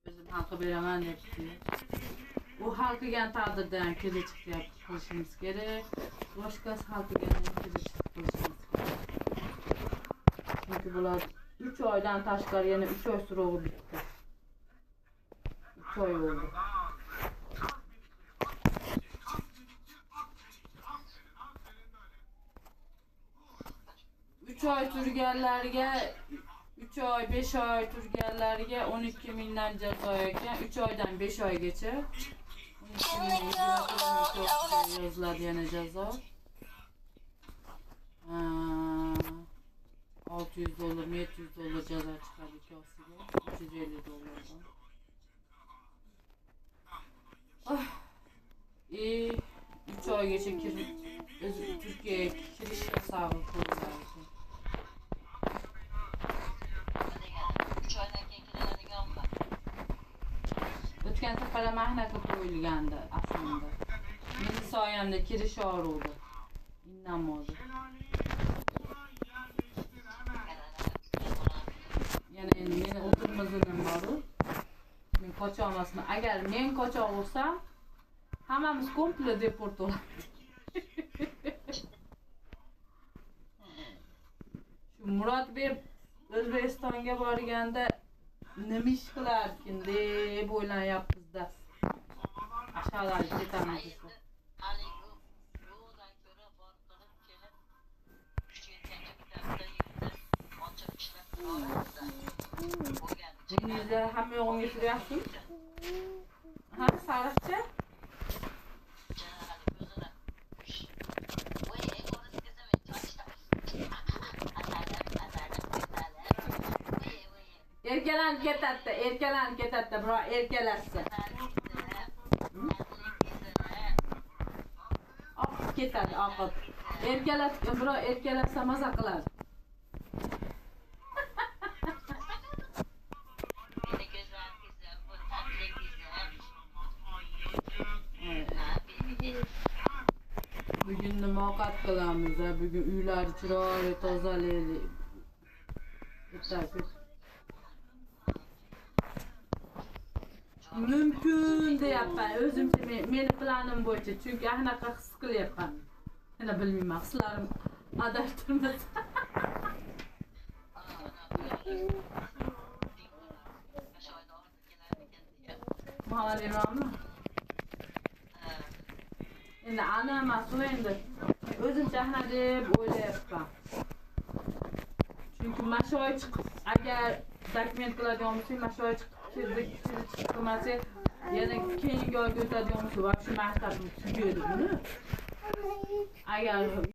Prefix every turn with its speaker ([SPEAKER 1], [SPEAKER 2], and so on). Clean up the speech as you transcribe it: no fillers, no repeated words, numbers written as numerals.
[SPEAKER 1] Bizim halka beraman depti. O halkıgan taqdirdan kelib chiqib qilishimiz kerak. Boshqasi halkıgan kelib chiqib qilishimiz kerak. Çünkü bular 3 oydan tashqari yana 3 oy surog'i bitdi. 3 oy oldu. 3 oy turganlarga 3 oy 5 oy turganlarga 12 mingdan jazo ekan. 3 oydan 5 oygacha 12 ming yoziladi yana jazo. 600 dolar, 700 dolar jazo chiqadi ikosiga. 350 dollardan. 3 oygacha Türkiye'ye kirish hesabı qo'yiladi. O'tgan safar mehnat qo'yilgandi aslında. Meni soyamda kirish og'ruvdi. Indamadi. Yani meni o'tirmazinim bor. Men qocha olmasman. Agar men qocha olsam, hammamiz komplet deport bo'ladi. Şu Murat Bey O'zbekistonga borganda nima ish qilarkin deb o'ylanyapmiz-da. Aşağılarga ketamiz desa. Jingizni hamma yo'g'imga suryapsiz? Ha, sariqcha? Erkalanib ketadi, biroq erkalatsa. Oqib ketadi, oqib. Biroq erkalatsa maza qiladi. Bugun nima ovqat qilamiz? Bugun uylarni chiroyli tozalaylik. Mümkün deyapman. O'zimcha meni planim bo'yicha, chunki anaqa his qilyapman. Yana bilmayman, hislarim adashtirmasa. Ma'lumotmi? Endi ana emas u endi. O'zimcha ana deb o'ylayapman. Chunki mashoy chiqib, agar dokument qiladigan bo'lsak, mashoy chiqib chiqmasa, yana keyingi oyga o'tadigan bo'lsa, shu maktabni tugaydi buni. Agar